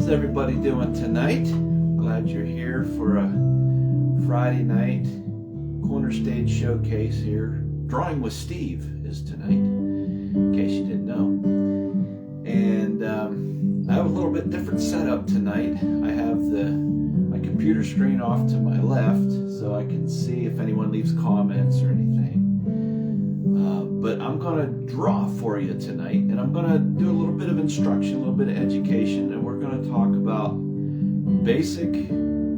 How's everybody doing tonight? Glad you're here for a Friday night corner stage showcase here. Drawing with Steve is tonight, in case you didn't know. And I have a little bit different setup tonight. I have my computer screen off to my left so I can see if anyone leaves comments or anything. But I'm going to draw for you tonight, and I'm going to do a little bit of instruction, a little bit of education, and we're going to talk about basic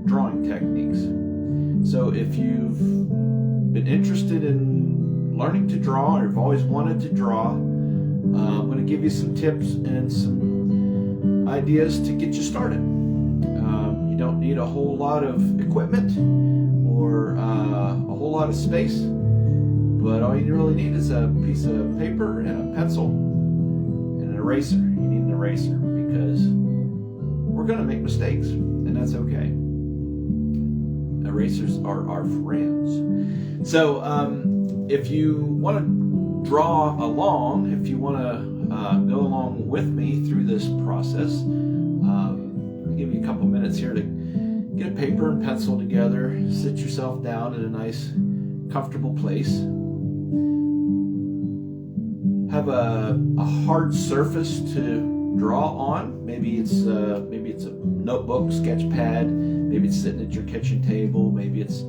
drawing techniques. So if you've been interested in learning to draw or have always wanted to draw, I'm going to give you some tips and some ideas to get you started. You don't need a whole lot of equipment or a whole lot of space. But all you really need is a piece of paper and a pencil and an eraser. You need an eraser because we're going to make mistakes, and that's okay. Erasers are our friends. So if you want to draw along, if you want to go along with me through this process, I'll give you a couple minutes here to get a paper and pencil together, sit yourself down in a nice, comfortable place. Have a hard surface to draw on. Maybe it's a notebook, sketch pad. Maybe it's sitting at your kitchen table. Maybe it's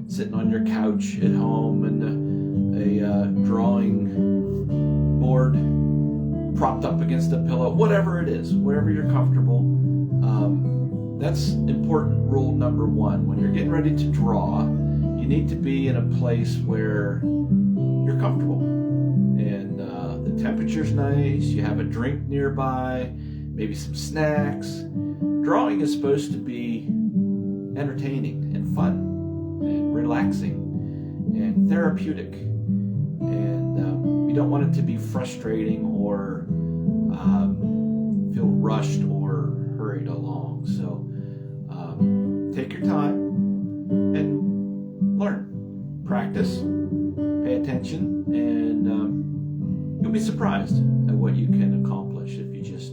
sitting on your couch at home and a drawing board propped up against a pillow. Whatever it is, wherever you're comfortable. That's important rule number one. When you're getting ready to draw, you need to be in a place where you're comfortable. And the temperature's nice, you have a drink nearby, maybe some snacks. Drawing is supposed to be entertaining and fun and relaxing and therapeutic. And you don't want it to be frustrating or feel rushed or hurried along. So take your time and learn, practice, pay attention, and you'll be surprised at what you can accomplish if you just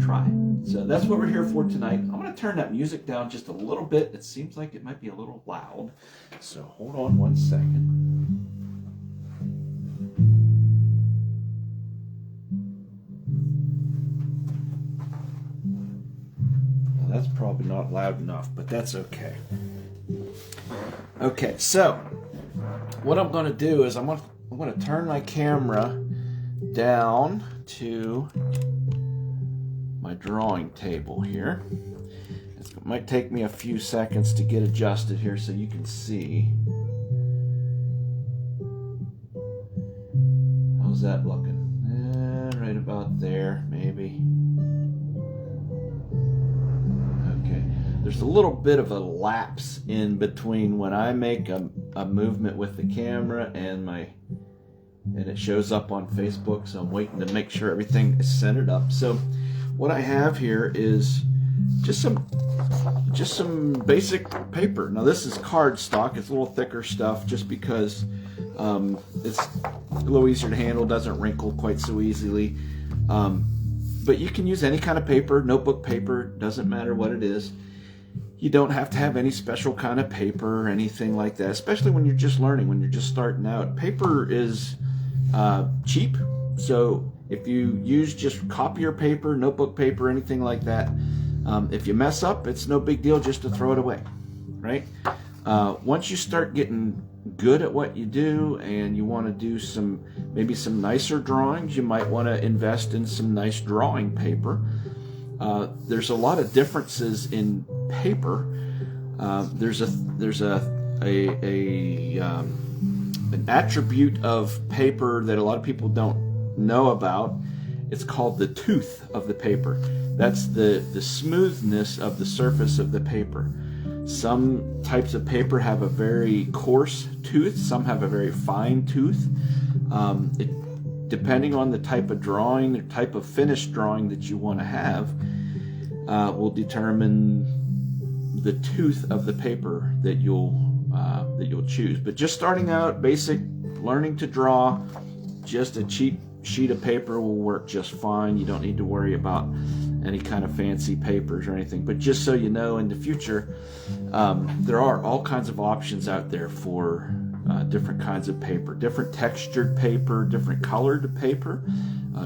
try. So that's what we're here for tonight. I'm going to turn that music down just a little bit. It seems like it might be a little loud. So hold on one second. Well, that's probably not loud enough, but that's okay. Okay, so what I'm going to do is I'm going to turn my camera down to my drawing table here. It might take me a few seconds to get adjusted here so you can see. How's that looking? Right about there, maybe. Okay. There's a little bit of a lapse in between when I make a movement with the camera and it shows up on Facebook, so I'm waiting to make sure everything is centered up. So what I have here is just some basic paper. Now this is cardstock. It's a little thicker stuff just because it's a little easier to handle, doesn't wrinkle quite so easily. But you can use any kind of paper, notebook paper, doesn't matter what it is. You don't have to have any special kind of paper or anything like that, especially when you're just learning, when you're just starting out. Paper is cheap, so if you use just copier paper, notebook paper, anything like that, if you mess up, it's no big deal just to throw it away, right? Once you start getting good at what you do and you want to do maybe some nicer drawings, you might want to invest in some nice drawing paper. There's a lot of differences in paper. There's an attribute of paper that a lot of people don't know about. It's called the tooth of the paper. That's the smoothness of the surface of the paper. Some types of paper have a very coarse tooth, some have a very fine tooth. Depending on the type of drawing, the type of finished drawing that you want to have, will determine the tooth of the paper that you'll choose. But just starting out, basic learning to draw, just a cheap sheet of paper will work just fine. You don't need to worry about any kind of fancy papers or anything. But just so you know, in the future, there are all kinds of options out there for different kinds of paper, different textured paper, different colored paper.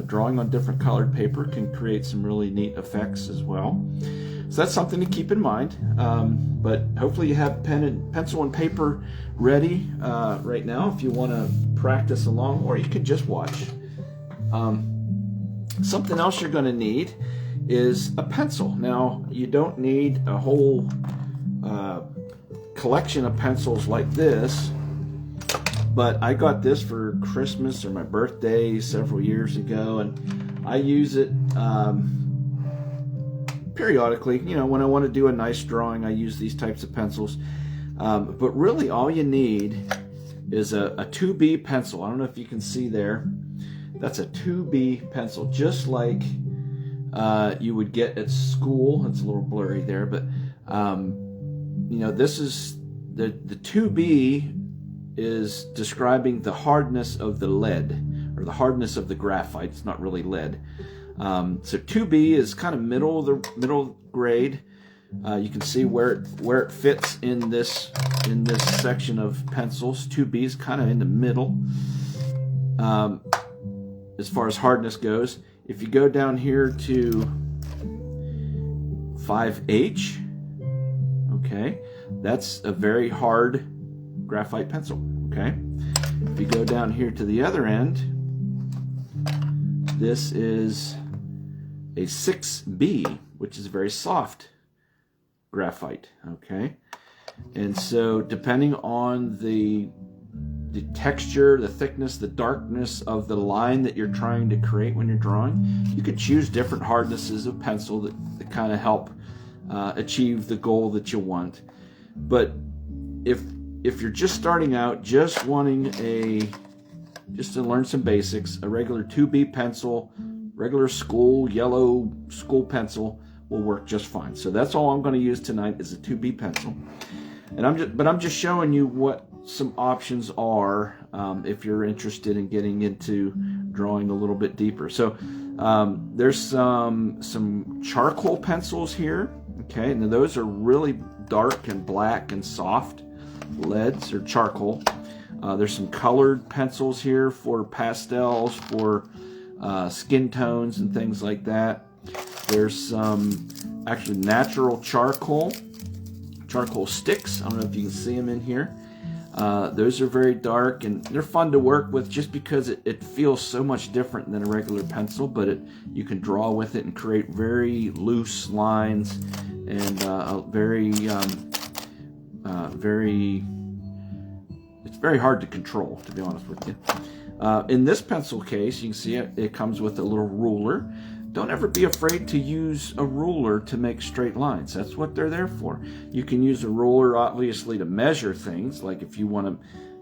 Drawing on different colored paper can create some really neat effects as well. So that's something to keep in mind. But hopefully you have pencil and paper ready right now if you want to practice along, or you can just watch. Something else you're going to need is a pencil. Now, you don't need a whole collection of pencils like this, but I got this for Christmas or my birthday several years ago, and I use it periodically. You know, when I want to do a nice drawing, I use these types of pencils. But really all you need is a 2B pencil. I don't know if you can see there. That's a 2B pencil, just like you would get at school. It's a little blurry there, but you know, this is the 2B is describing the hardness of the lead, or the hardness of the graphite. It's not really lead. So 2B is kind of middle grade. You can see where it fits in this section of pencils. 2B is kind of in the middle as far as hardness goes. If you go down here to 5H, okay, that's a very hard graphite pencil. Okay, if you go down here to the other end, this is a 6B, which is very soft graphite. Okay, and so depending on the texture, the thickness, the darkness of the line that you're trying to create when you're drawing, you could choose different hardnesses of pencil that kind of help achieve the goal that you want. But if you're just starting out, just wanting just to learn some basics, a regular 2B pencil, regular yellow school pencil will work just fine. So that's all I'm going to use tonight is a 2B pencil. And I'm just showing you what some options are if you're interested in getting into drawing a little bit deeper. So there's some charcoal pencils here. Okay, and those are really dark and black and soft leads or charcoal. There's some colored pencils here for pastels, for skin tones and things like that. There's some actually natural charcoal sticks. I don't know if you can see them in here. Those are very dark and they're fun to work with just because it feels so much different than a regular pencil, but you can draw with it and create very loose lines and it's very hard to control, to be honest with you. In this pencil case, you can see it comes with a little ruler. Don't ever be afraid to use a ruler to make straight lines. That's what they're there for. You can use a ruler, obviously, to measure things, like if you want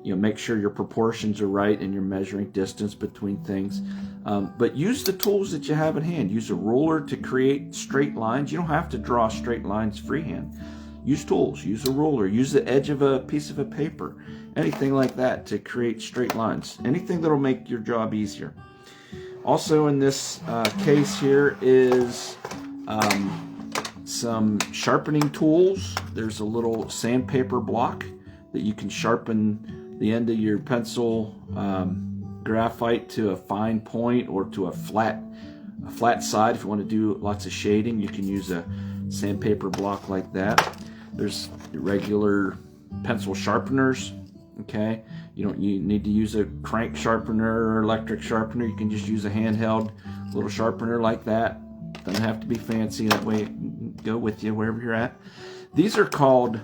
to make sure your proportions are right and you're measuring distance between things. But use the tools that you have at hand. Use a ruler to create straight lines. You don't have to draw straight lines freehand. Use tools, use a ruler, use the edge of a piece of a paper, anything like that to create straight lines. Anything that'll make your job easier. Also in this case here is some sharpening tools. There's a little sandpaper block that you can sharpen the end of your pencil graphite to a fine point or to a flat side. If you want to do lots of shading, you can use a sandpaper block like that. There's regular pencil sharpeners. Okay, you don't need to use a crank sharpener or electric sharpener. You can just use a handheld little sharpener like that. Doesn't have to be fancy. That way it can go with you wherever you're at. These are called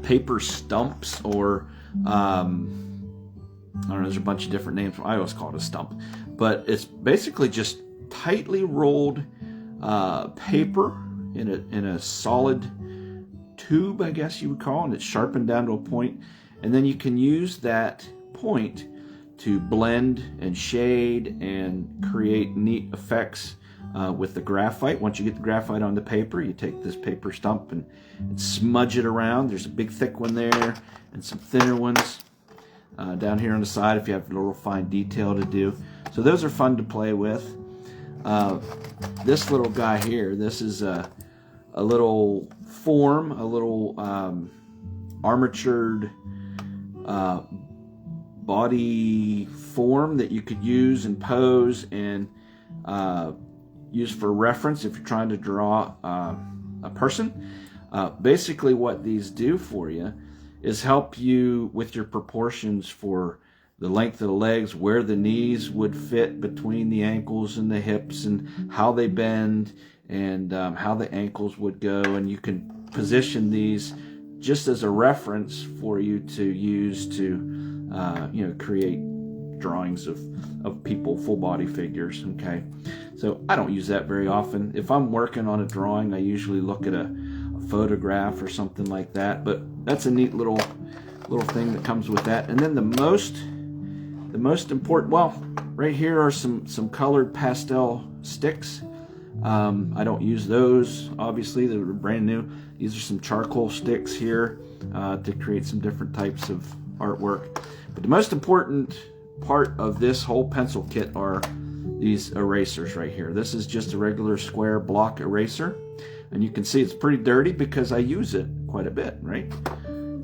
paper stumps, or I don't know, there's a bunch of different names. I always call it a stump, but it's basically just tightly rolled paper in a solid tube, I guess you would call it, and it's sharpened down to a point. And then you can use that point to blend and shade and create neat effects with the graphite. Once you get the graphite on the paper, you take this paper stump and smudge it around. There's a big thick one there and some thinner ones down here on the side if you have a little fine detail to do. So those are fun to play with. This little guy here, this is a little form, a little armatured body form that you could use and pose and use for reference if you're trying to draw a person. Basically what these do for you is help you with your proportions for the length of the legs, where the knees would fit between the ankles and the hips, and how they bend, and how the ankles would go. And you can position these just as a reference for you to use to create drawings of people, full body figures. Okay, so I don't use that very often. If I'm working on a drawing, I usually look at a photograph or something like that, but that's a neat little thing that comes with that. And then the most important, well, right here are some colored pastel sticks. I don't use those, obviously, they're brand new. These are some charcoal sticks here to create some different types of artwork. But the most important part of this whole pencil kit are these erasers right here. This is just a regular square block eraser, and you can see it's pretty dirty because I use it quite a bit, right?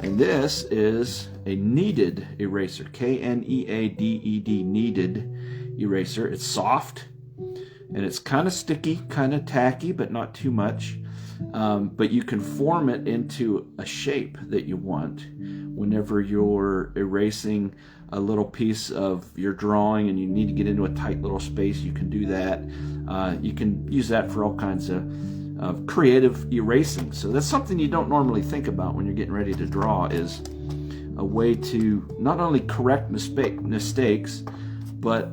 And this is a kneaded eraser, K-N-E-A-D-E-D, kneaded eraser. It's soft, and it's kind of sticky, kind of tacky, but not too much. But you can form it into a shape that you want whenever you're erasing a little piece of your drawing and you need to get into a tight little space. You can do that. You can use that for all kinds of creative erasing. So that's something you don't normally think about when you're getting ready to draw, is a way to not only correct mistakes, but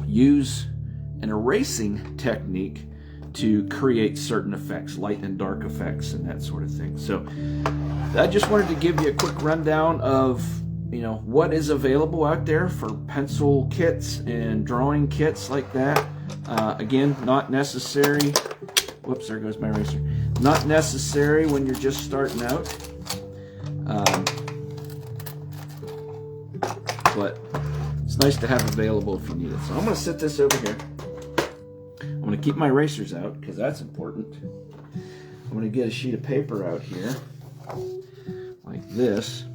use an erasing technique to create certain effects, light and dark effects and that sort of thing. So I just wanted to give you a quick rundown of what is available out there for pencil kits and drawing kits like that. Again, not necessary. Whoops, there goes my eraser. Not necessary when you're just starting out. But it's nice to have available if you need it. So I'm going to set this over here. I'm going to keep my erasers out because that's important. I'm going to get a sheet of paper out here like this.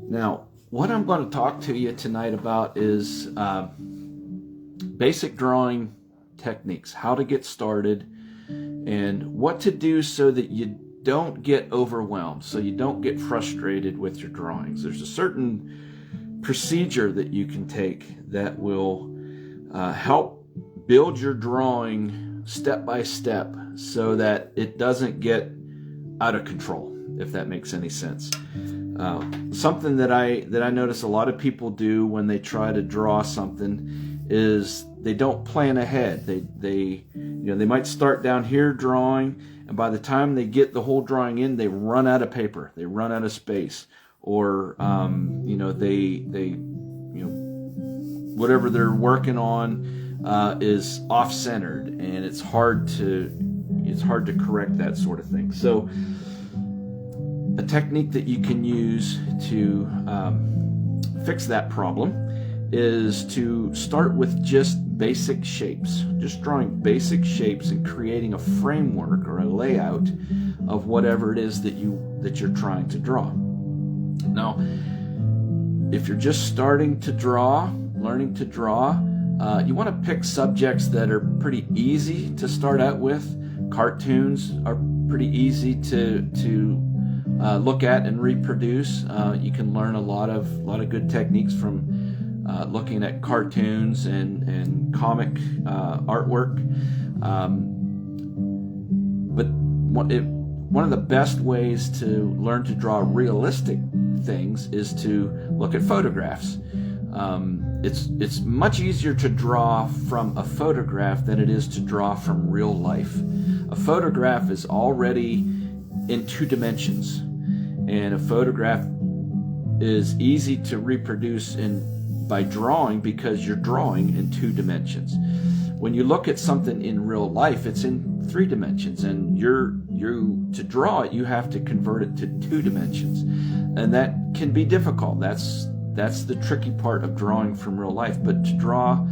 Now, what I'm going to talk to you tonight about is basic drawing techniques, how to get started, and what to do so that you don't get overwhelmed, so you don't get frustrated with your drawings. There's a certain procedure that you can take that will help build your drawing step by step so that it doesn't get out of control, if that makes any sense. Something that I notice a lot of people do when they try to draw something is they don't plan ahead. They might start down here drawing, and by the time they get the whole drawing in, they run out of paper, they run out of space, or whatever they're working on is off-centered, and it's hard to correct that sort of thing. So a technique that you can use to fix that problem is to start with just basic shapes, just drawing basic shapes and creating a framework or a layout of whatever it is that you're trying to draw. Now, if you're just starting to draw, learning to draw, you want to pick subjects that are pretty easy to start out with. Cartoons are pretty easy to look at and reproduce. You can learn a lot of good techniques from looking at cartoons and comic artwork. But one of the best ways to learn to draw realistic things is to look at photographs. It's much easier to draw from a photograph than it is to draw from real life. A photograph is already in 2 dimensions, and a photograph is easy to reproduce by drawing because you're drawing in 2 dimensions. When you look at something in real life, it's in 3 dimensions, and to draw it, you have to convert it to 2 dimensions, and that can be difficult. That's That's the tricky part of drawing from real life. But to draw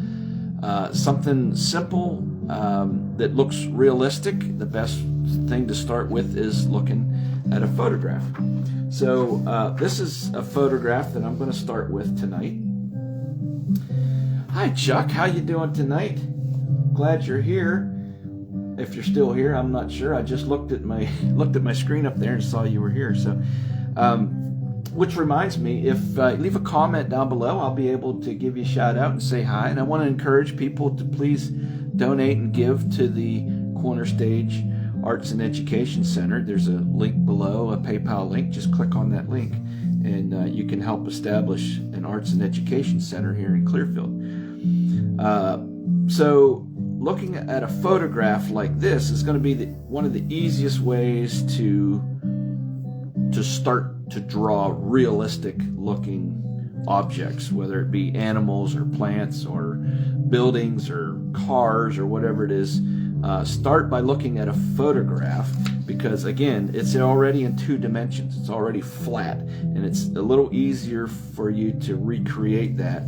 something simple that looks realistic, the best thing to start with is looking at a photograph. So this is a photograph that I'm going to start with tonight. Hi Chuck, how you doing tonight? Glad you're here. If you're still here, I'm not sure. I just looked at my screen up there and saw you were here. So, which reminds me, if leave a comment down below, I'll be able to give you a shout out and say hi. And I want to encourage people to please donate and give to the Corner Stage Arts and Education Center. There's a link below, a PayPal link. Just click on that link, and you can help establish an arts and education center here in Clearfield. So looking at a photograph like this is going to be one of the easiest ways to start to draw realistic looking objects, whether it be animals or plants or buildings or cars or whatever it is. Start by looking at a photograph, because again, it's already in 2 dimensions. It's already flat, and it's a little easier for you to recreate that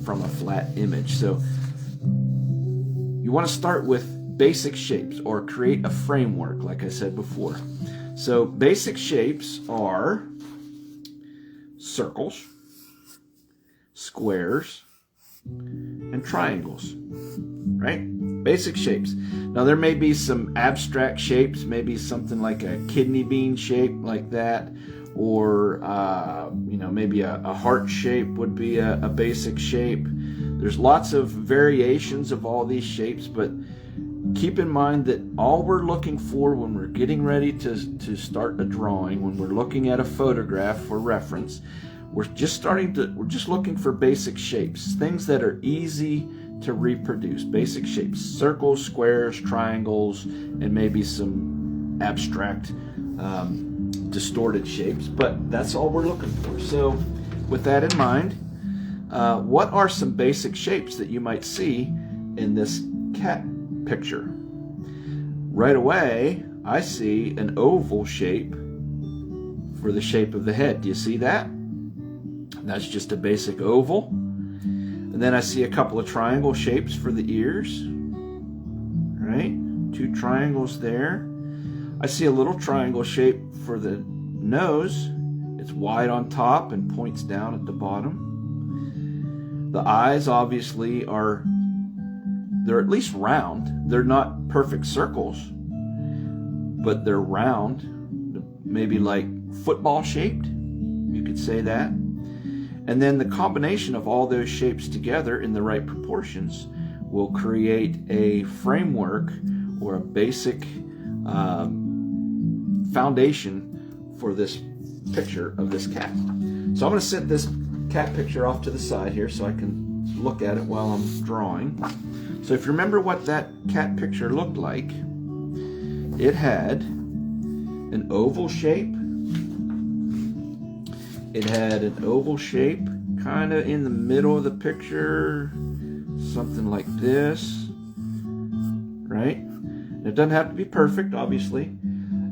from a flat image. So you want to start with basic shapes, or create a framework, like I said before. So basic shapes are circles, squares, and triangles, right? Basic shapes. Now there may be some abstract shapes, maybe something like a kidney bean shape like that, or maybe a heart shape would be a basic shape. There's lots of variations of all these shapes, but keep in mind that all we're looking for when we're getting ready to start a drawing, when we're looking at a photograph for reference, we're just looking for basic shapes, things that are easy to reproduce. Basic shapes: circles, squares, triangles, and maybe some abstract distorted shapes, but that's all we're looking for. So with that in mind, what are some basic shapes that you might see in this cat picture? Right away, I see an oval shape for the shape of the head. Do you see that? That's just a basic oval. And then I see a couple of triangle shapes for the ears. Right? 2 triangles there. I see a little triangle shape for the nose. It's wide on top and points down at the bottom. The eyes obviously they're at least round. They're not perfect circles, but they're round, maybe like football shaped, you could say that. And then the combination of all those shapes together in the right proportions will create a framework or a basic foundation for this picture of this cat. So I'm going to set this cat picture off to the side here so I can look at it while I'm drawing. So if you remember what that cat picture looked like, it had an oval shape. It had an oval shape kind of in the middle of the picture, something like this, right? It doesn't have to be perfect, obviously.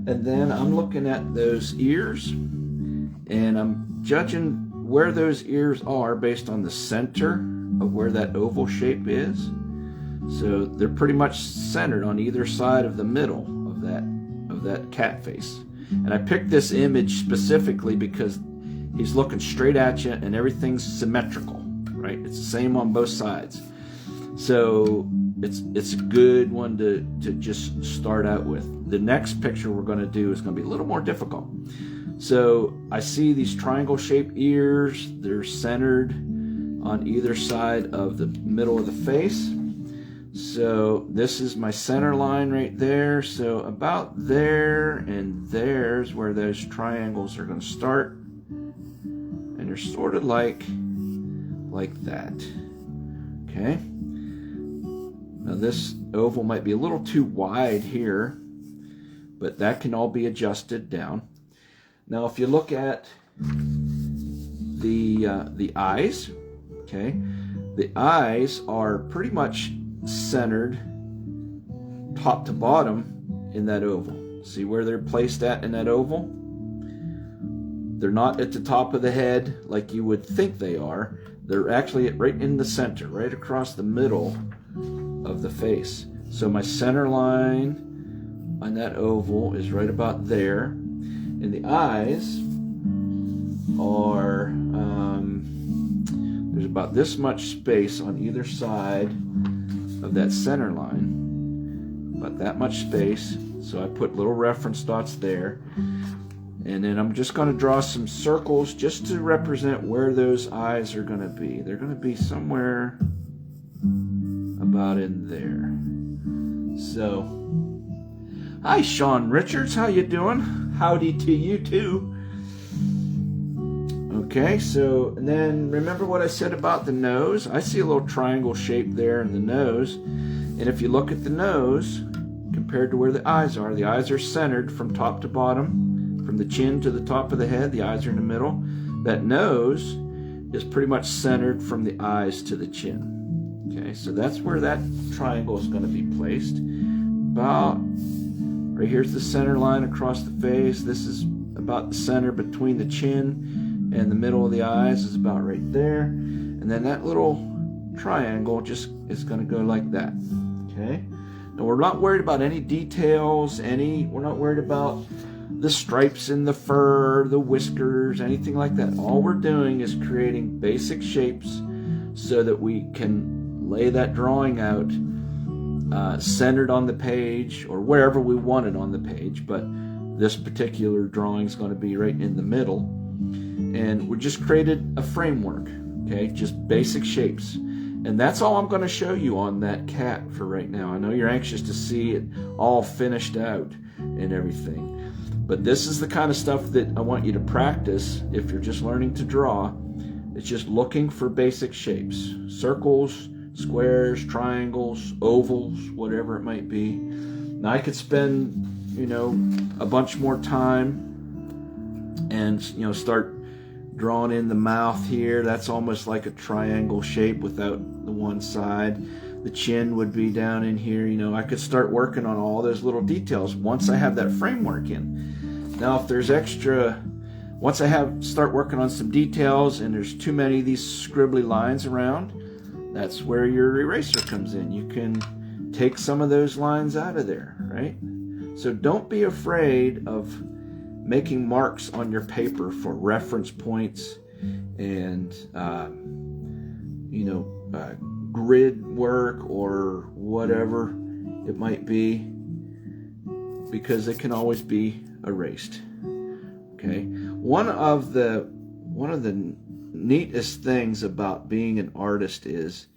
And then I'm looking at those ears, and I'm judging where those ears are based on the center of where that oval shape is. So they're pretty much centered on either side of the middle of that cat face. And I picked this image specifically because he's looking straight at you and everything's symmetrical, right? It's the same on both sides. So it's a good one to just start out with. The next picture we're going to do is going to be a little more difficult. So I see these triangle shaped ears. They're centered on either side of the middle of the face. So this is my center line right there. So about there and there's where those triangles are going to start. And they're sort of like that. Okay. Now this oval might be a little too wide here, but that can all be adjusted down. Now if you look at the eyes, okay, the eyes are pretty much centered top to bottom in that oval. See where they're placed at in that oval? They're not at the top of the head like you would think they are. They're actually right in the center, right across the middle of the face. So my center line on that oval is right about there. And the eyes are, there's about this much space on either side of that center line. About that much space. So I put little reference dots there. And then I'm just going to draw some circles just to represent where those eyes are going to be. They're going to be somewhere about in there. So, hi Sean Richards, how you doing? Howdy to you too. Okay, so, and then remember what I said about the nose? I see a little triangle shape there in the nose. And if you look at the nose, compared to where the eyes are centered from top to bottom. From the chin to the top of the head, the eyes are in the middle. That nose is pretty much centered from the eyes to the chin. Okay, so that's where that triangle is going to be placed. About right here's the center line across the face. This is about the center between the chin and the middle of the eyes is about right there. And then that little triangle just is going to go like that. Okay. Now we're not worried about any details. We're not worried about the stripes in the fur, the whiskers, anything like that. All we're doing is creating basic shapes so that we can lay that drawing out centered on the page or wherever we want it on the page. But this particular drawing is going to be right in the middle. And we just created a framework, okay? Just basic shapes. And that's all I'm going to show you on that cat for right now. I know you're anxious to see it all finished out and everything. But this is the kind of stuff that I want you to practice if you're just learning to draw. It's just looking for basic shapes. Circles, squares, triangles, ovals, whatever it might be. Now I could spend, a bunch more time and, start drawing in the mouth here. That's almost like a triangle shape without the one side. The chin would be down in here. I could start working on all those little details once I have that framework in. Now, if there's once I start working on some details and there's too many of these scribbly lines around, that's where your eraser comes in. You can take some of those lines out of there, right? So don't be afraid of making marks on your paper for reference points and, grid work or whatever it might be, because it can always be erased. Okay. One of the neatest things about being an artist is,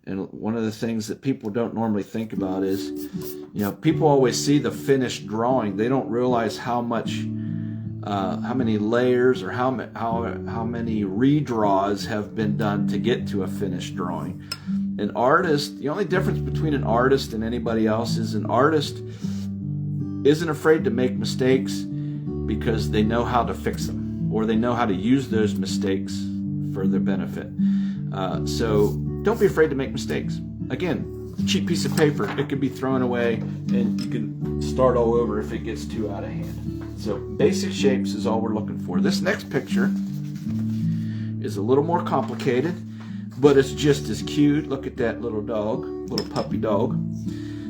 and one of the things that people don't normally think about is, people always see the finished drawing. They don't realize how many layers or how many redraws have been done to get to a finished drawing. An artist, the only difference between an artist and anybody else is an artist isn't afraid to make mistakes because they know how to fix them, or they know how to use those mistakes for their benefit. So don't be afraid to make mistakes. Again, a cheap piece of paper, it could be thrown away and you can start all over if it gets too out of hand. So basic shapes is all we're looking for. This next picture is a little more complicated, but it's just as cute. Look at that little dog, little puppy dog.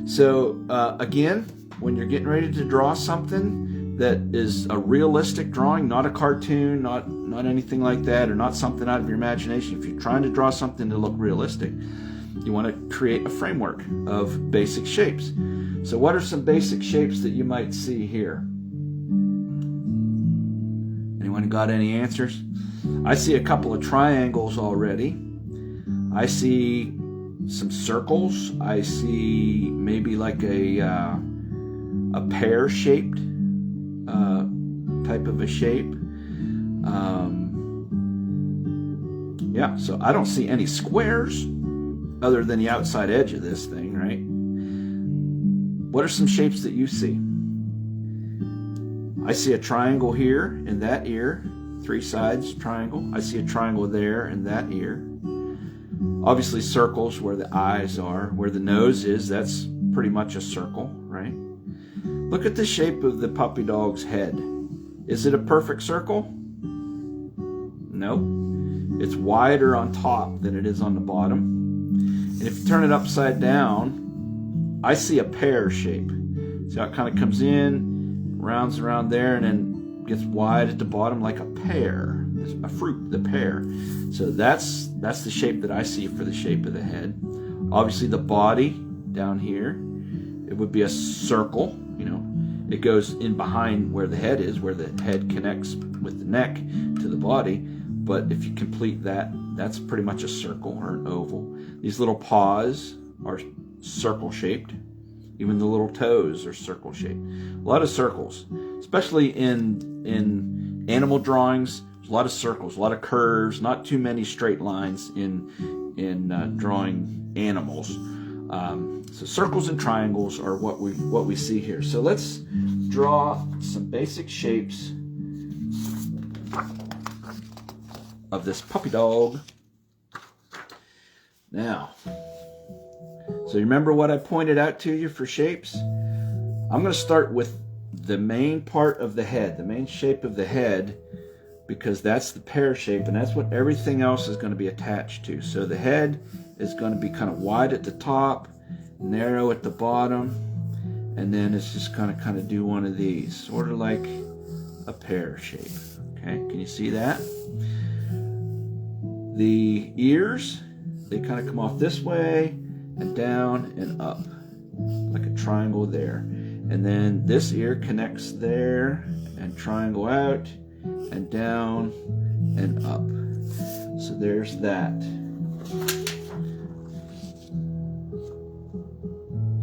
So again, when you're getting ready to draw something that is a realistic drawing, not a cartoon, not anything like that, or not something out of your imagination. If you're trying to draw something to look realistic, you want to create a framework of basic shapes. So what are some basic shapes that you might see here? Anyone got any answers? I see a couple of triangles already. I see some circles. I see maybe like a pear-shaped type of a shape. Yeah, so I don't see any squares other than the outside edge of this thing, right? What are some shapes that you see? I see a triangle here in that ear, 3 sides triangle. I see a triangle there in that ear. Obviously circles where the eyes are, where the nose is, that's pretty much a circle, right? Look at the shape of the puppy dog's head. Is it a perfect circle? Nope. It's wider on top than it is on the bottom. And if you turn it upside down, I see a pear shape. See how it kind of comes in, rounds around there, and then gets wide at the bottom like a pear. It's a fruit, the pear. So that's the shape that I see for the shape of the head. Obviously the body down here, it would be a circle, you know. It goes in behind where the head is, where the head connects with the neck to the body. But if you complete that, that's pretty much a circle or an oval. These little paws are circle shaped. Even the little toes are circle shaped. A lot of circles, especially in animal drawings. There's a lot of circles, a lot of curves, not too many straight lines in drawing animals. So circles and triangles are what we see here. So let's draw some basic shapes of this puppy dog. Now, so you remember what I pointed out to you for shapes? I'm going to start with the main part of the head, the main shape of the head, because that's the pear shape, and that's what everything else is going to be attached to. So the head is going to be kind of wide at the top, narrow at the bottom, and then it's just going to kind of do one of these, sort of like a pear shape. Okay, can you see that? The ears, they kind of come off this way and down and up, like a triangle there. And then this ear connects there and triangle out and down and up. So there's that.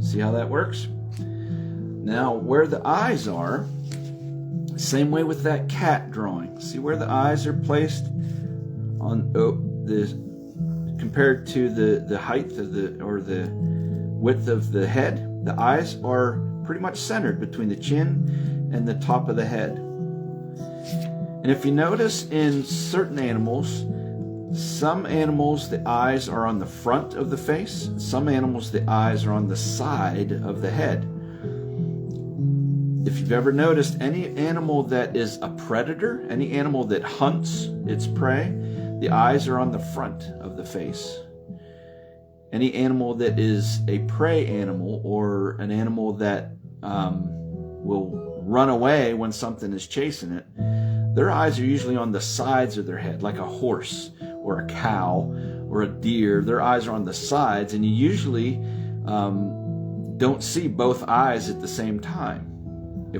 See how that works? Now, where the eyes are, same way with that cat drawing. See where the eyes are placed on compared to the height of the width of the head. The eyes are pretty much centered between the chin and the top of the head. And if you notice in certain animals, some animals the eyes are on the front of the face, some animals the eyes are on the side of the head. If you've ever noticed any animal that is a predator, any animal that hunts its prey, the eyes are on the front of the face. Any animal that is a prey animal, or an animal that will run away when something is chasing it, their eyes are usually on the sides of their head, like a horse or a cow or a deer. Their eyes are on the sides, and you usually don't see both eyes at the same time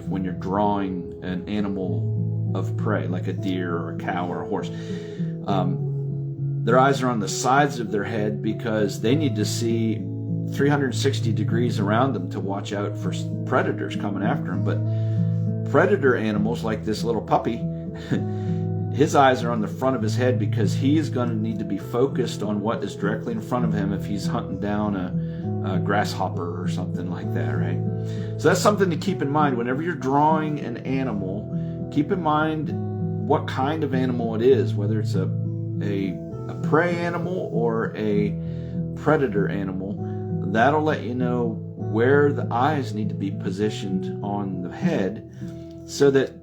when you're drawing an animal of prey, like a deer or a cow or a horse. Their eyes are on the sides of their head because they need to see 360 degrees around them to watch out for predators coming after them. But predator animals like this little puppy, his eyes are on the front of his head because he is going to need to be focused on what is directly in front of him if he's hunting down a grasshopper or something like that, right? So that's something to keep in mind. Whenever you're drawing an animal, keep in mind what kind of animal it is, whether it's a prey animal or a predator animal. That'll let you know where the eyes need to be positioned on the head so that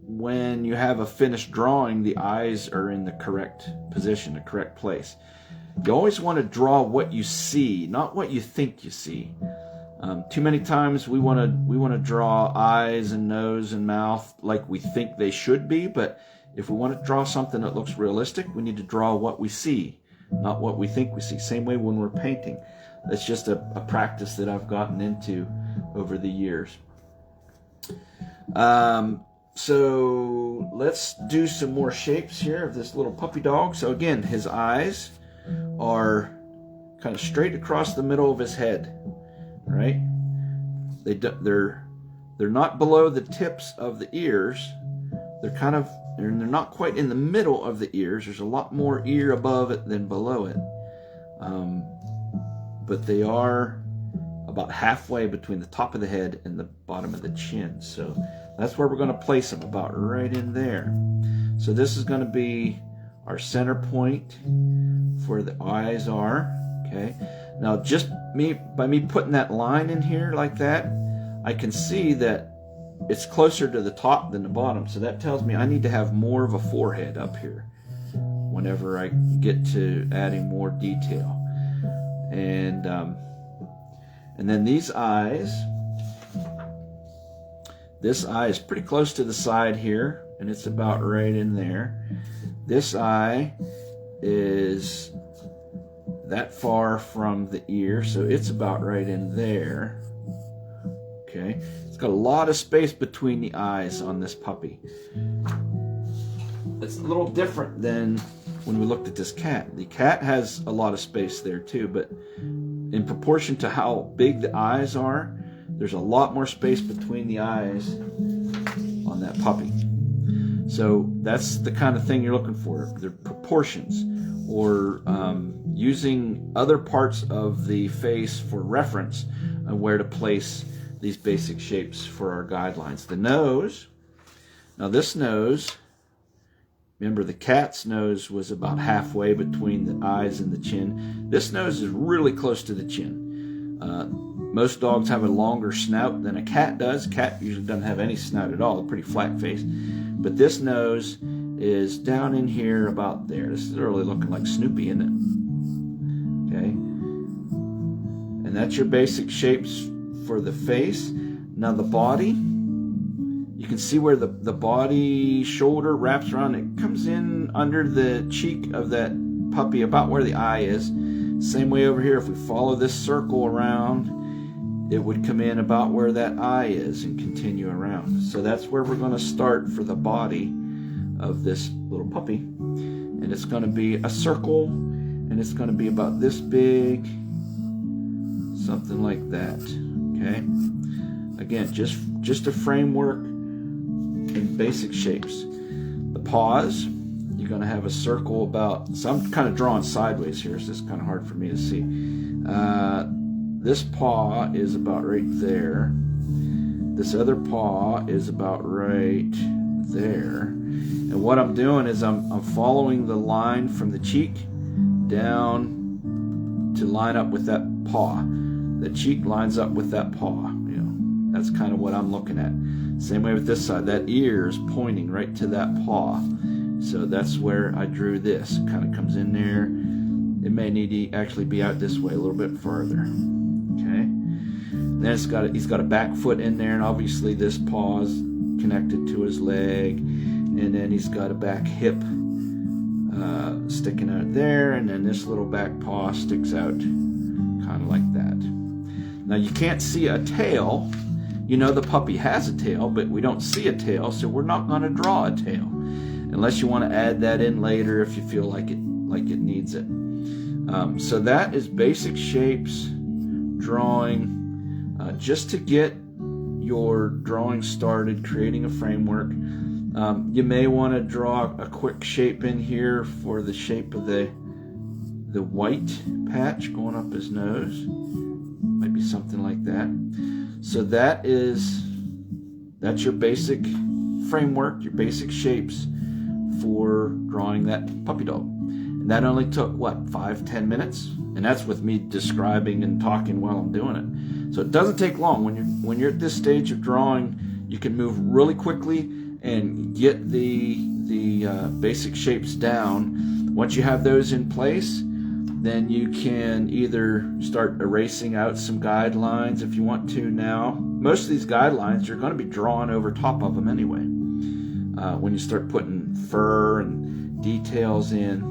when you have a finished drawing, the eyes are in the correct position, the correct place. You always want to draw what you see, not what you think you see. Too many times we want to draw eyes and nose and mouth like we think they should be, but if we want to draw something that looks realistic, we need to draw what we see, not what we think we see. Same way when we're painting. That's just a practice that I've gotten into over the years. So let's do some more shapes here of this little puppy dog. So again, his eyes are kind of straight across the middle of his head, right? They're not below the tips of the ears. They're not quite in the middle of the ears. There's a lot more ear above it than below it. But they are about halfway between the top of the head and the bottom of the chin. So that's where we're going to place them, about right in there. So this is going to be our center point for the eyes are. Okay. Now just by me putting that line in here like that, I can see that it's closer to the top than the bottom. So that tells me I need to have more of a forehead up here. whenever I get to adding more detail. And then these eyes, this eye is pretty close to the side here, and it's about right in there. This eye is that far from the ear, so it's about right in there. Okay, it's got a lot of space between the eyes on this puppy. It's a little different than when we looked at this cat. The cat has a lot of space there too, but in proportion to how big the eyes are, there's a lot more space between the eyes on that puppy. So that's the kind of thing you're looking for. They're proportions, or using other parts of the face for reference on where to place these basic shapes for our guidelines. The nose. Now this nose, remember the cat's nose was about halfway between the eyes and the chin. This nose is really close to the chin. Most dogs have a longer snout than a cat does. Cat usually doesn't have any snout at all, a pretty flat face. But this nose is down in here about there. This is really looking like Snoopy, isn't it? Okay. And that's your basic shapes for the face. Now the body, you can see where the body shoulder wraps around. It comes in under the cheek of that puppy about where the eye is. Same way over here, if we follow this circle around, it would come in about where that eye is and continue around. So that's where we're going to start for the body of this little puppy. And it's going to be a circle, and it's going to be about this big, something like that. Okay? Again, just a framework in basic shapes. The paws, you're going to have a circle about, so I'm kind of drawing sideways here, so it's kind of hard for me to see. This paw is about right there. This other paw is about right there. And what I'm doing is I'm following the line from the cheek down to line up with that paw. The cheek lines up with that paw. You know, that's kind of what I'm looking at. Same way with this side. That ear is pointing right to that paw. So that's where I drew this. It kind of comes in there. It may need to actually be out this way a little bit further. Okay. Then he's got a back foot in there, and obviously this paw's connected to his leg, and then he's got a back hip sticking out there, and then this little back paw sticks out kind of like that. Now you can't see a tail. You know the puppy has a tail, but we don't see a tail, so we're not going to draw a tail unless you want to add that in later if you feel like it needs it. So that is basic shapes drawing, just to get your drawing started, creating a framework. You may want to draw a quick shape in here for the shape of the white patch going up his nose. Might be something like that. So that's your basic framework, your basic shapes for drawing that puppy dog. And that only took, what, 5-10 minutes? And that's with me describing and talking while I'm doing it. So it doesn't take long. When you're at this stage of drawing, you can move really quickly and get the basic shapes down. Once you have those in place, then you can either start erasing out some guidelines if you want to now. Most of these guidelines you're going to be drawing over top of them anyway. When you start putting fur and details in.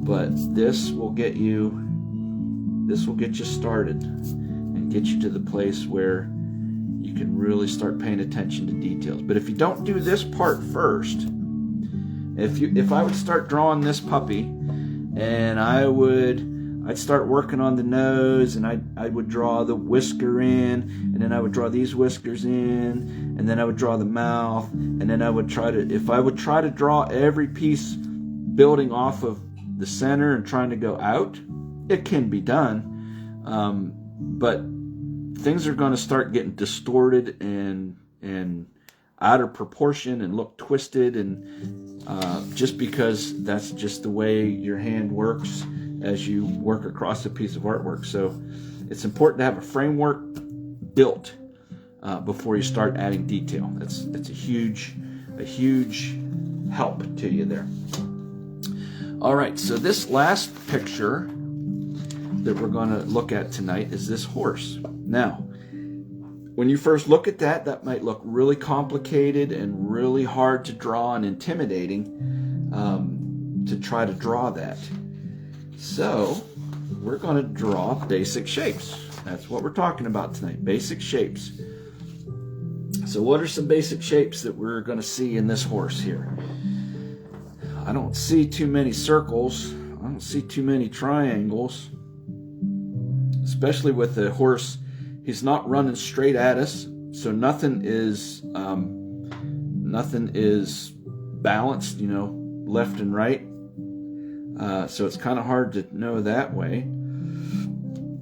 But this will get you started and get you to the place where you can really start paying attention to details. But if you don't do this part first, if I would start drawing this puppy, and I'd start working on the nose, and I would draw the whisker in, and then I would draw these whiskers in, and then I would draw the mouth, and then I would try to draw every piece building off of the center and trying to go out. It can be done, but things are going to start getting distorted and out of proportion and look twisted, and just because that's just the way your hand works as you work across a piece of artwork. So it's important to have a framework built before you start adding detail. That's a huge help to you there. All right, so this last picture that we're going to look at tonight is this horse. Now, when you first look at that, that might look really complicated and really hard to draw and intimidating to try to draw that. So we're going to draw basic shapes. That's what we're talking about tonight, basic shapes. So what are some basic shapes that we're going to see in this horse here? I don't see too many circles. I don't see too many triangles, especially with the horse. He's not running straight at us, so nothing is balanced, left and right. So it's kind of hard to know that way.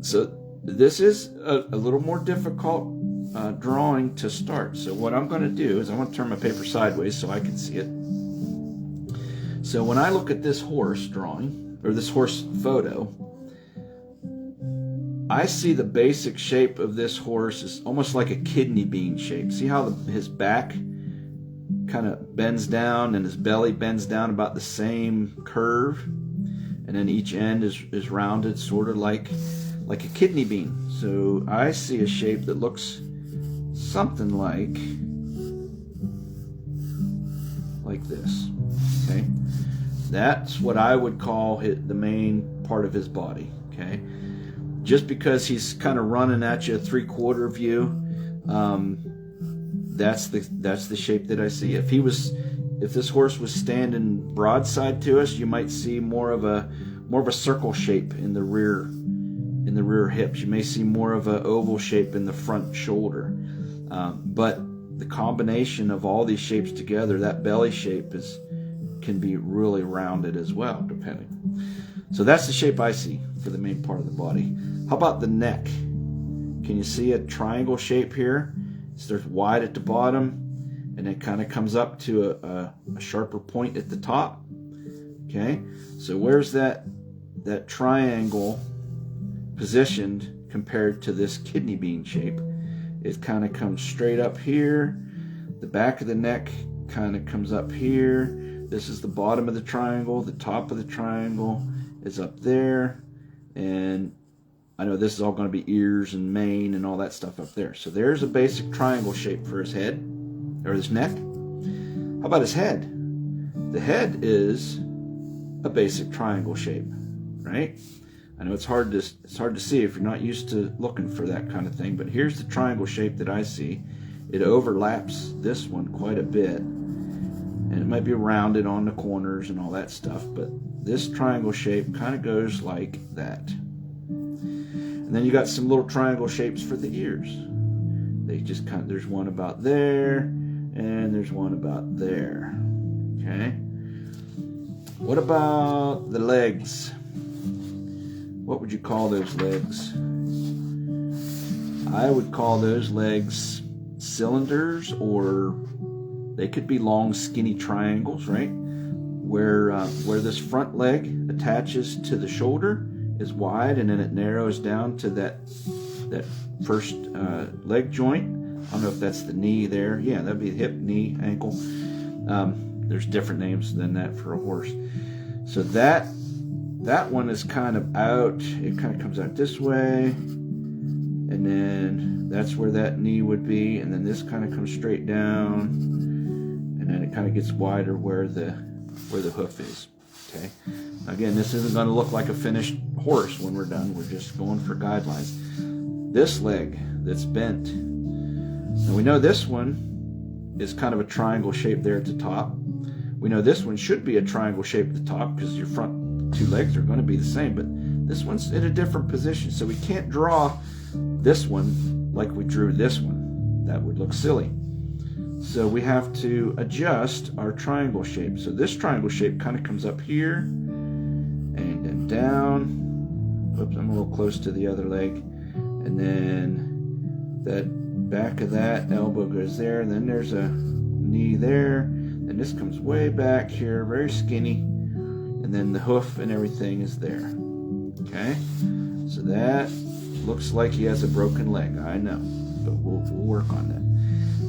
So this is a little more difficult drawing to start. So what I'm going to do is I'm going to turn my paper sideways so I can see it. So when I look at this horse drawing, or this horse photo, I see the basic shape of this horse is almost like a kidney bean shape. See how his back kind of bends down and his belly bends down about the same curve, and then each end is rounded, sort of like a kidney bean. So I see a shape that looks something like this. Okay, that's what I would call the main part of his body. Okay, just because he's kind of running at you a 3/4 view, that's the shape that I see. If this horse was standing broadside to us, you might see more of a circle shape in the rear hips. You may see more of an oval shape in the front shoulder. But the combination of all these shapes together, that belly shape can be really rounded as well, depending. So that's the shape I see for the main part of the body. How about the neck? Can you see a triangle shape here? So there's wide at the bottom, and it kind of comes up to a sharper point at the top. Okay, so where's that triangle positioned compared to this kidney bean shape? It kind of comes straight up here. The back of the neck kind of comes up here. This is the bottom of the triangle. The top of the triangle is up there. And I know this is all going to be ears and mane and all that stuff up there. So there's a basic triangle shape for his head, or his neck. How about his head? The head is a basic triangle shape, right? I know it's hard to see if you're not used to looking for that kind of thing, but here's the triangle shape that I see. It overlaps this one quite a bit, and it might be rounded on the corners and all that stuff, but this triangle shape kind of goes like that. And then you got some little triangle shapes for the ears. They just there's one about there, and there's one about there. Okay. What about the legs? What would you call those legs? I would call those legs cylinders, or they could be long, skinny triangles, right? Where this front leg attaches to the shoulder is wide, and then it narrows down to that first leg joint. I don't know if that's the knee there. Yeah, that'd be hip, knee, ankle. There's different names than that for a horse. So that one is kind of out. It kind of comes out this way, and then that's where that knee would be, and then this kind of comes straight down, and then it kind of gets wider where the hoof is. Okay. Again, this isn't going to look like a finished horse when we're done. We're just going for guidelines. This leg that's bent, and we know this one is kind of a triangle shape there at the top. We know this one should be a triangle shape at the top because your front two legs are going to be the same, but this one's in a different position, so we can't draw this one like we drew this one. That would look silly. So we have to adjust our triangle shape. So this triangle shape kind of comes up here and then down. Oops, I'm a little close to the other leg. And then that back of that elbow goes there, and then there's a knee there. And this comes way back here, very skinny. And then the hoof and everything is there. Okay? So that looks like he has a broken leg. I know, but we'll work on that.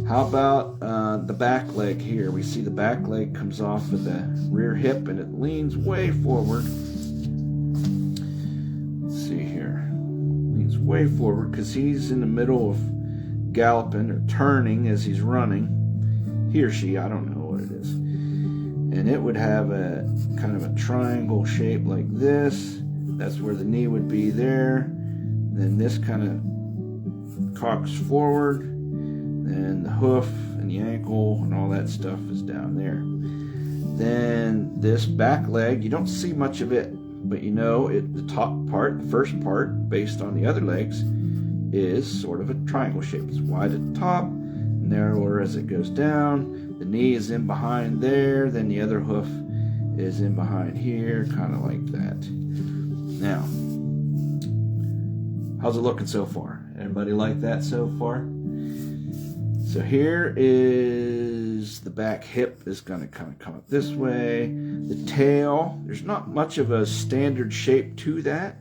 How about the back leg here? We see the back leg comes off of the rear hip and it leans way forward. Let's see here. Leans way forward because he's in the middle of galloping or turning as he's running. He or she, I don't know what it is. And it would have a kind of a triangle shape like this. That's where the knee would be there. Then this kind of cocks forward. Then the hoof and the ankle and all that stuff is down there. Then this back leg, you don't see much of it, but you know the top part, the first part, based on the other legs, is sort of a triangle shape. It's wide at the top, narrower as it goes down. The knee is in behind there, then the other hoof is in behind here, kind of like that. Now, how's it looking so far? Everybody like that so far? So here is the back hip is going to kind of come up this way. The tail, there's not much of a standard shape to that,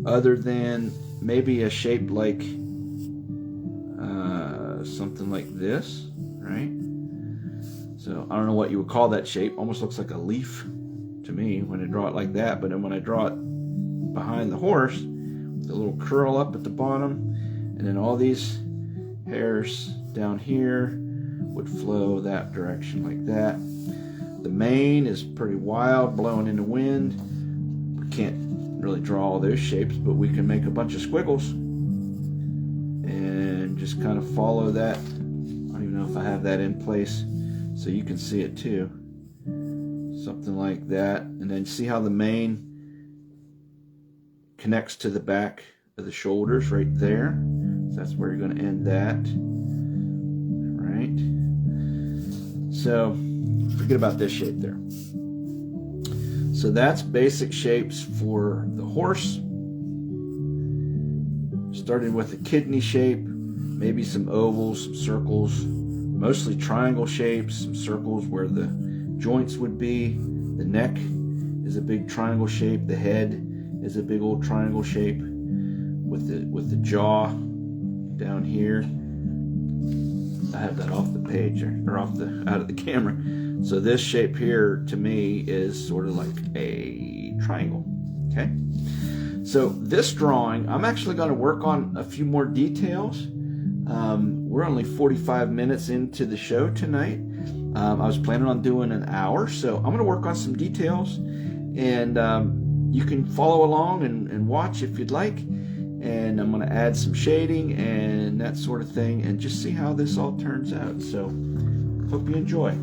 other than maybe a shape like something like this, right? So I don't know what you would call that shape. Almost looks like a leaf to me when I draw it like that. But then when I draw it behind the horse, the little curl up at the bottom, and then all these hairs down here would flow that direction like that. The mane is pretty wild, blowing in the wind. We can't really draw all those shapes, but we can make a bunch of squiggles and just kind of follow that. I don't even know if I have that in place so you can see it too. Something like that. And then see how the mane connects to the back of the shoulders right there. So that's where you're going to end that. Right? So forget about this shape there. So that's basic shapes for the horse. Starting with a kidney shape, maybe some ovals, some circles, mostly triangle shapes, some circles where the joints would be. The neck is a big triangle shape. The head is a big old triangle shape with the jaw down here. I have that off the page or out of the camera. So this shape here to me is sort of like a triangle. Okay. So this drawing, I'm actually going to work on a few more details. We're only 45 minutes into the show tonight. I was planning on doing an hour, so I'm going to work on some details, and you can follow along and watch if you'd like. And I'm going to add some shading and that sort of thing, and just see how this all turns out. So hope you enjoy.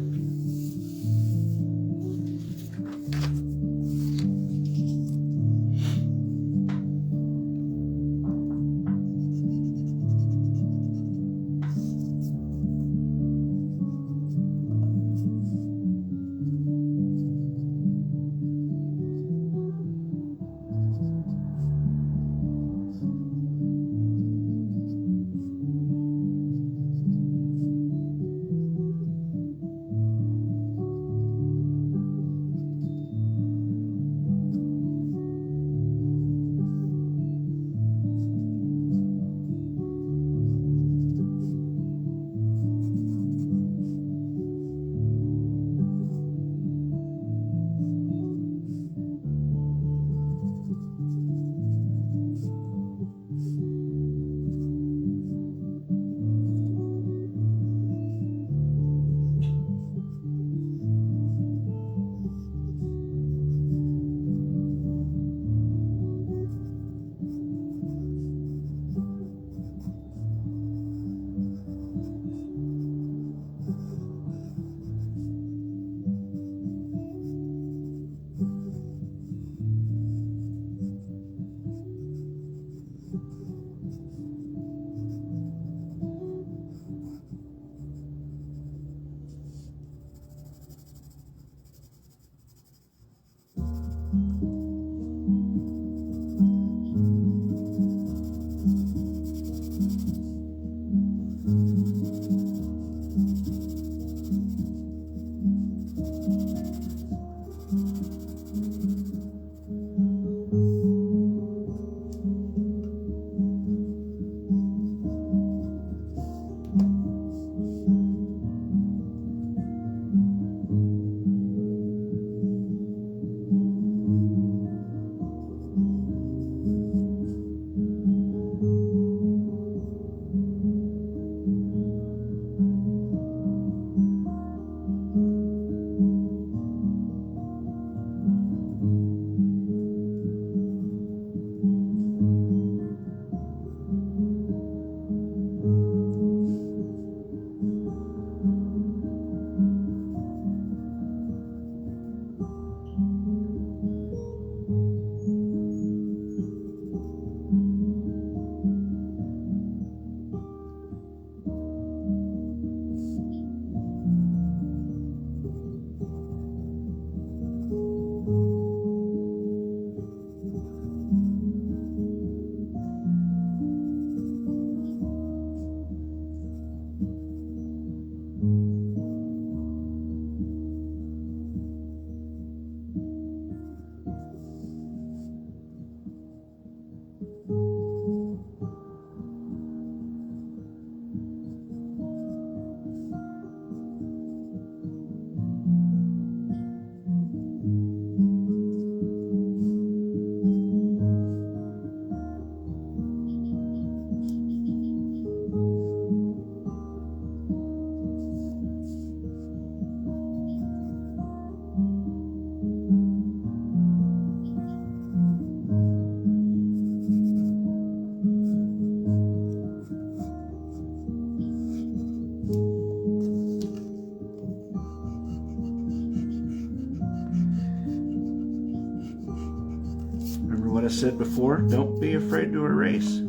Remember what I said before? Don't be afraid to erase.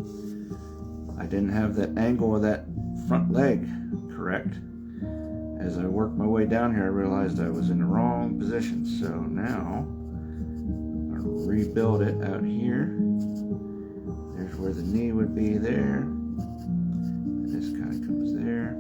I didn't have that angle of that front leg correct. As I worked my way down here, I realized I was in the wrong position. So now, I'll rebuild it out here. There's where the knee would be there. And this kind of comes there.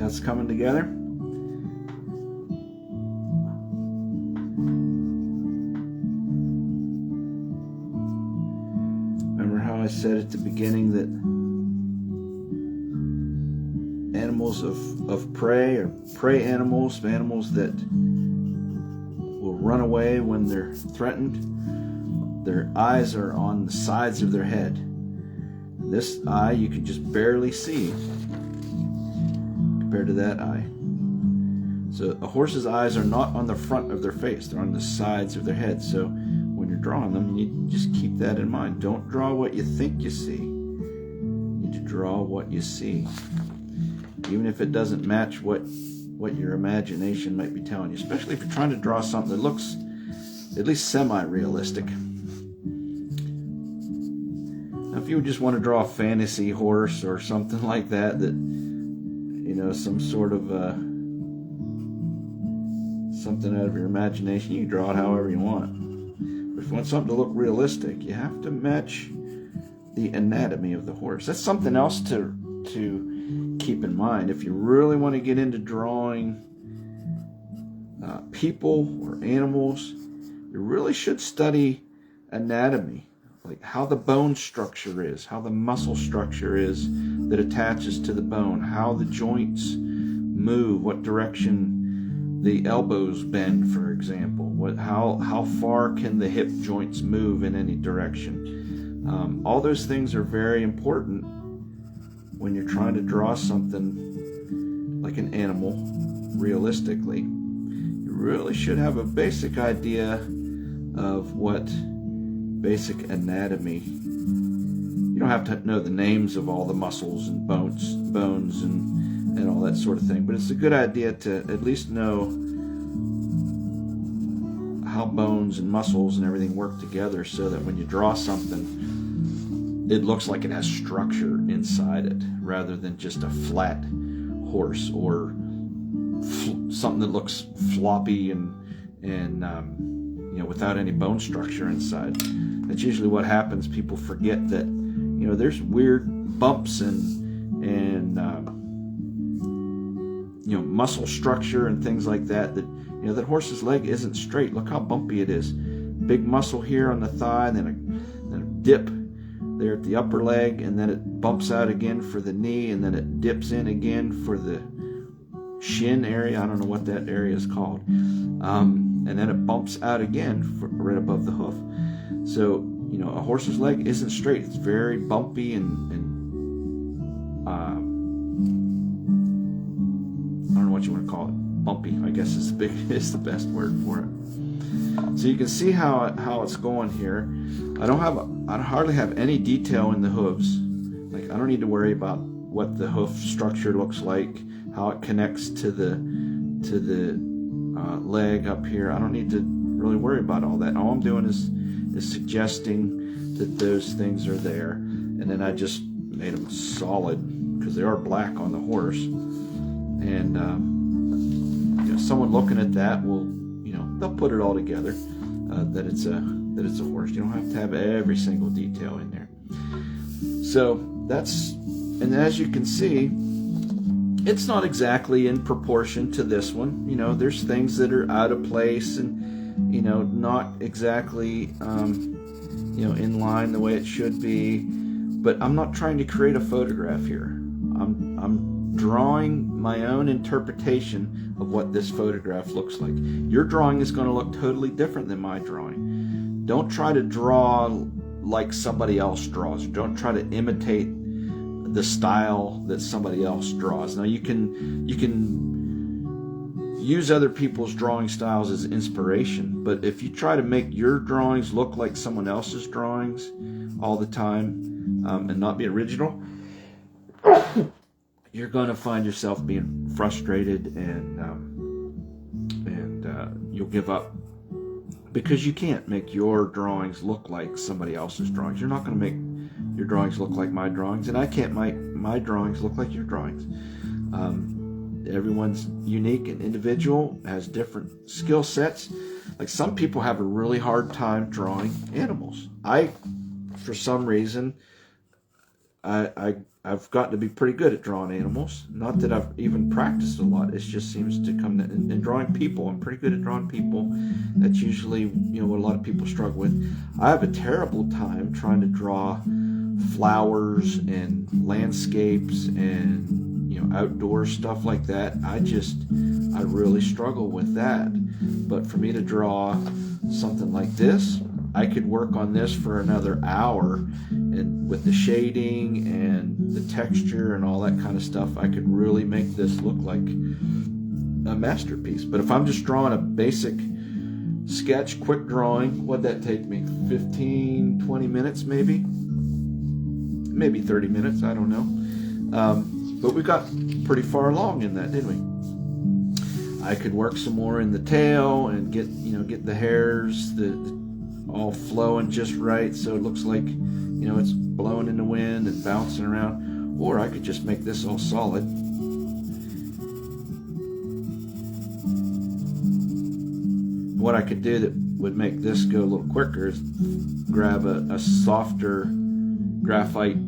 That's coming together. Remember how I said at the beginning that animals animals of prey, or prey animals that will run away when they're threatened. Their eyes are on the sides of their head. This eye you can just barely see compared to that eye. So a horse's eyes are not on the front of their face, they're on the sides of their head. So when you're drawing them, you need to just keep that in mind. Don't draw what you think you see. You need to draw what you see. Even if it doesn't match what your imagination might be telling you, especially if you're trying to draw something that looks at least semi-realistic. Now, if you just want to draw a fantasy horse or something like that, some sort of something out of your imagination, you can draw it however you want. But if you want something to look realistic, you have to match the anatomy of the horse. That's something else to keep in mind. If you really want to get into drawing people or animals, you really should study anatomy, like how the bone structure is, how the muscle structure is that attaches to the bone, how the joints move, what direction the elbows bend, for example, how far can the hip joints move in any direction. All those things are very important when you're trying to draw something like an animal realistically. You really should have a basic idea of what basic anatomy. You don't have to know the names of all the muscles and bones and all that sort of thing, but it's a good idea to at least know how bones and muscles and everything work together, so that when you draw something, it looks like it has structure inside it, rather than just a flat horse or something that looks floppy and without any bone structure inside. That's usually what happens. People forget that there's weird bumps and muscle structure and things like that that horse's leg isn't straight. Look how bumpy it is. Big muscle here on the thigh, then a dip there at the upper leg, and then it bumps out again for the knee, and then it dips in again for the shin area. I don't know what that area is called. And then it bumps out again right above the hoof. So, a horse's leg isn't straight. It's very bumpy and I don't know what you want to call it. Bumpy, I guess is the best word for it. So you can see how it's going here. I hardly have any detail in the hooves. Like, I don't need to worry about what the hoof structure looks like, how it connects to the leg up here. I don't need to really worry about all that. All I'm doing is suggesting that those things are there, and then I just made them solid because they are black on the horse. And someone looking at that will, they'll put it all together that it's a horse. You don't have to have every single detail in there. So and as you can see, it's not exactly in proportion to this one. There's things that are out of place and not exactly in line the way it should be. But I'm not trying to create a photograph here. I'm drawing my own interpretation of what this photograph looks like. Your drawing is going to look totally different than my drawing. Don't try to draw like somebody else draws. Don't try to imitate the style that somebody else draws. Now you can use other people's drawing styles as inspiration, but if you try to make your drawings look like someone else's drawings all the time and not be original, you're going to find yourself being frustrated and you'll give up, because you can't make your drawings look like somebody else's drawings. You're not going to make your drawings look like my drawings, and I can't make my drawings look like your drawings. Everyone's unique and individual, has different skill sets. Like, some people have a really hard time drawing animals. For some reason, I've gotten to be pretty good at drawing animals. Not that I've even practiced a lot. It just seems to come in drawing people. I'm pretty good at drawing people. That's usually what a lot of people struggle with. I have a terrible time trying to draw flowers and landscapes and outdoor stuff like that. I really struggle with that. But for me to draw something like this, I could work on this for another hour, and with the shading and the texture and all that kind of stuff, I could really make this look like a masterpiece. But if I'm just drawing a basic sketch, quick drawing, what'd that take me? 15, 20 minutes maybe 30 minutes, I don't know. But we got pretty far along in that, didn't we? I could work some more in the tail and get the hairs all flowing just right, so it looks like it's blowing in the wind and bouncing around. Or I could just make this all solid. What I could do that would make this go a little quicker is grab a softer graphite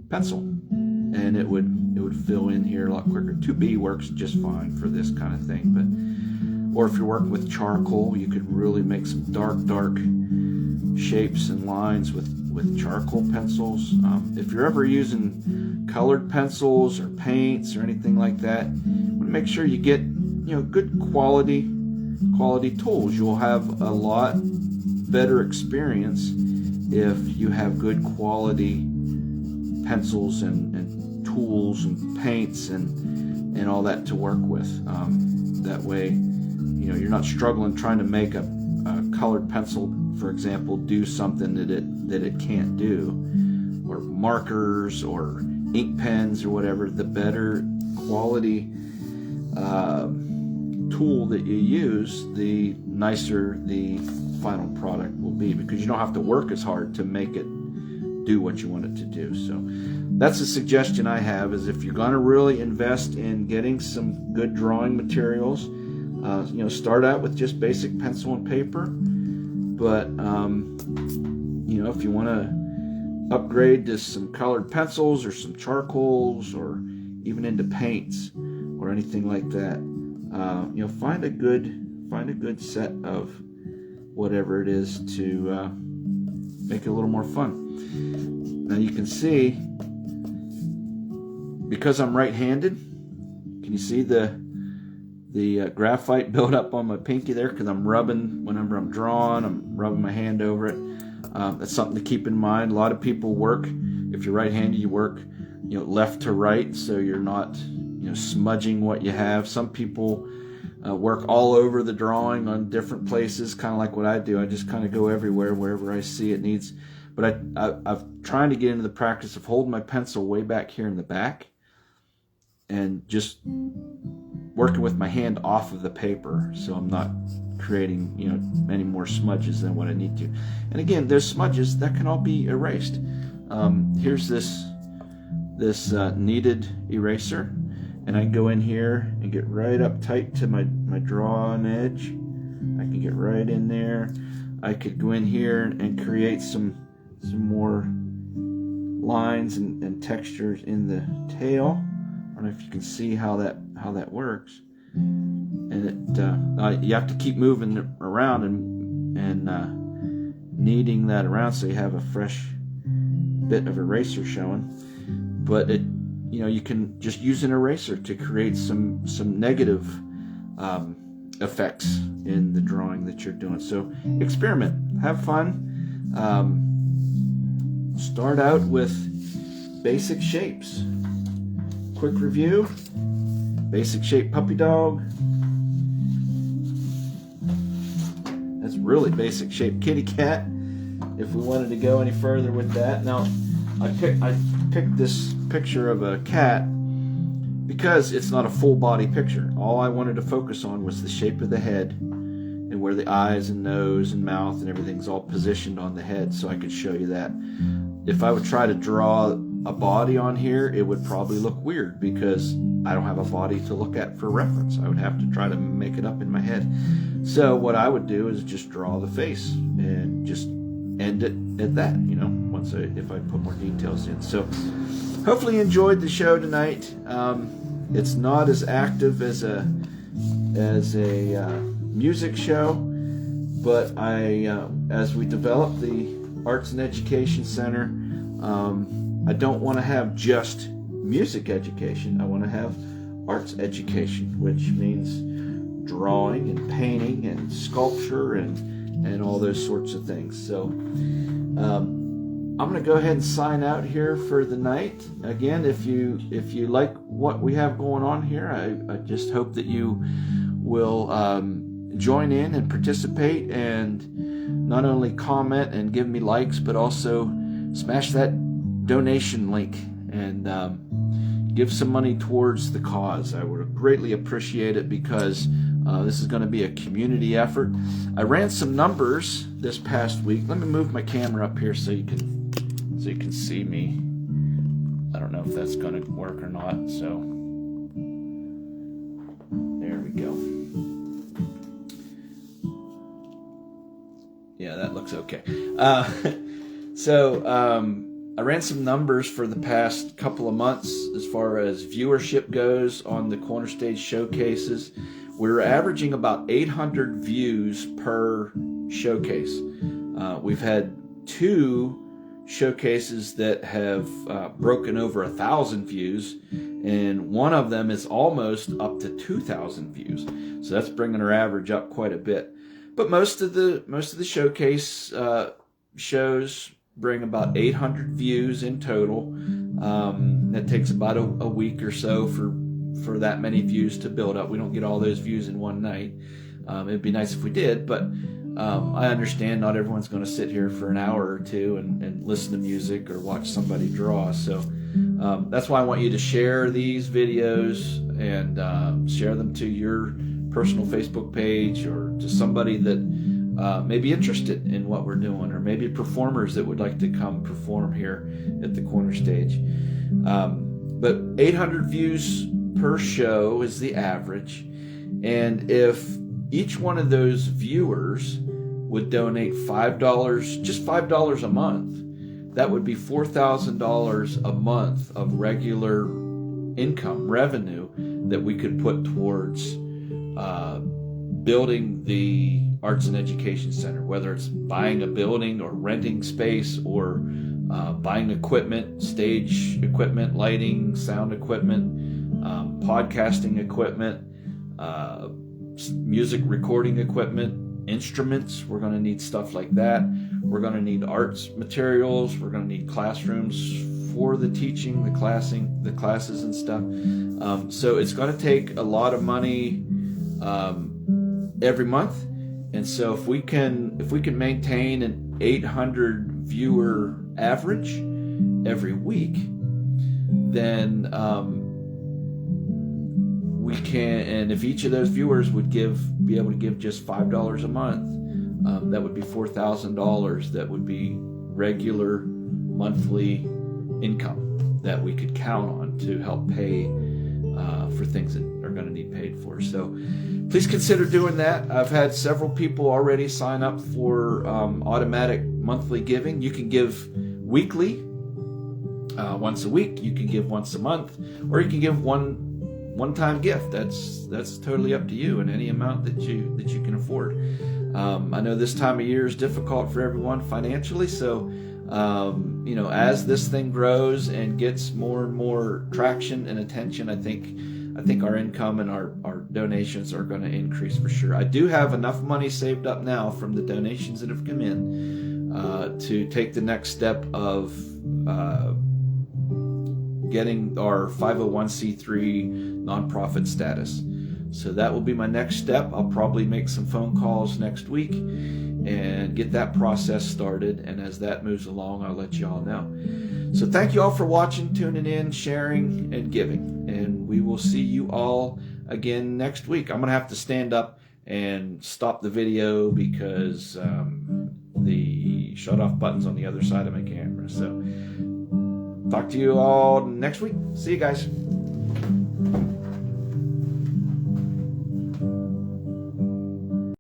pencil, and it would fill in here a lot quicker. 2B works just fine for this kind of thing, or if you're working with charcoal, you could really make some dark shapes and lines with charcoal pencils. If you're ever using colored pencils or paints or anything like that, you want to make sure you get good quality tools. You'll have a lot better experience if you have good quality pencils and tools and paints and all that to work with. That way, you're not struggling trying to make a colored pencil, for example, do something that it can't do, or markers or ink pens or whatever. The better quality tool that you use, the nicer the final product will be, because you don't have to work as hard to make it do what you want it to do. So that's a suggestion I have, is if you're going to really invest in getting some good drawing materials, start out with just basic pencil and paper. But if you want to upgrade to some colored pencils or some charcoals, or even into paints or anything like that, find a good set of whatever it is to make it a little more fun. Now you can see, because I'm right-handed, can you see the graphite build up on my pinky there? Because I'm rubbing, whenever I'm drawing, I'm rubbing my hand over it. That's something to keep in mind. A lot of people work, if you're right-handed, you work left to right, so you're not smudging what you have. Some people work all over the drawing on different places, kind of like what I do. I just kind of go everywhere, wherever I see it needs. But I'm trying to get into the practice of holding my pencil way back here in the back and just working with my hand off of the paper, so I'm not creating many more smudges than what I need to. And again, there's smudges that can all be erased. Here's this kneaded eraser, and I can go in here and get right up tight to my drawing edge. I can get right in there. I could go in here and create some more lines and textures in the tail. I don't know if you can see how that works. And you have to keep moving it around and kneading that around so you have a fresh bit of eraser showing. But you can just use an eraser to create some negative effects in the drawing that you're doing. So experiment, have fun. Start out with basic shapes. Quick review: basic shape puppy dog. That's really basic shape kitty cat, if we wanted to go any further with that. Now, I picked this picture of a cat because it's not a full body picture. All I wanted to focus on was the shape of the head and where the eyes and nose and mouth and everything's all positioned on the head, so I could show you that. If I would try to draw a body on here, it would probably look weird because I don't have a body to look at for reference. I would have to try to make it up in my head. So what I would do is just draw the face and just end it at that, if I put more details in. So hopefully you enjoyed the show tonight. It's not as active as a music show, but as we develop the Arts and Education Center, I don't want to have just music education. I want to have arts education, which means drawing and painting and sculpture and all those sorts of things. So I'm going to go ahead and sign out here for the night. Again, if you like what we have going on here, I just hope that you will join in and participate, and not only comment and give me likes, but also smash that donation link and give some money towards the cause. I would greatly appreciate it, because this is going to be a community effort. I ran some numbers this past week. Let me move my camera up here so you can see me. I don't know if that's going to work or not. So there we go. Yeah, that looks okay. I ran some numbers for the past couple of months as far as viewership goes on the Corner Stage showcases. We're averaging about 800 views per showcase. We've had 2 showcases that have broken over 1,000 views, and one of them is almost up to 2,000 views. So that's bringing our average up quite a bit. But most of the showcase shows bring about 800 views in total. That takes about a week or so for that many views to build up. We don't get all those views in one night. It'd be nice if we did, but I understand not everyone's going to sit here for an hour or two and listen to music or watch somebody draw. So that's why I want you to share these videos and share them to your personal Facebook page, or to somebody that may be interested in what we're doing, or maybe performers that would like to come perform here at the Corner Stage. But 800 views per show is the average, and if each one of those viewers would donate $5, just $5 a month, that would be $4,000 a month of regular income, revenue, that we could put towards building the Arts and Education Center, whether it's buying a building or renting space, or buying equipment, stage equipment, lighting, sound equipment, podcasting equipment, music recording equipment, instruments. We're going to need stuff like that. We're going to need arts materials. We're going to need classrooms for the teaching, the classes and stuff. So it's going to take a lot of money every month. And so if we can maintain an 800 viewer average every week, then we can, and if each of those viewers would be able to give just $5 a month, that would be $4,000. That would be regular monthly income that we could count on to help pay for things that are going to need paid for. So please consider doing that. I've had several people already sign up for automatic monthly giving. You can give weekly, once a week. You can give once a month, or you can give one-time gift. That's totally up to you, and any amount that you can afford. I know this time of year is difficult for everyone financially, so as this thing grows and gets more and more traction and attention, I think our income and our donations are going to increase for sure. I do have enough money saved up now from the donations that have come in to take the next step of getting our 501c3 nonprofit status. So that will be my next step. I'll probably make some phone calls next week and get that process started. And as that moves along, I'll let you all know. So thank you all for watching, tuning in, sharing, and giving. And we will see you all again next week. I'm going to have to stand up and stop the video because the shut-off button's on the other side of my camera. So talk to you all next week. See you guys.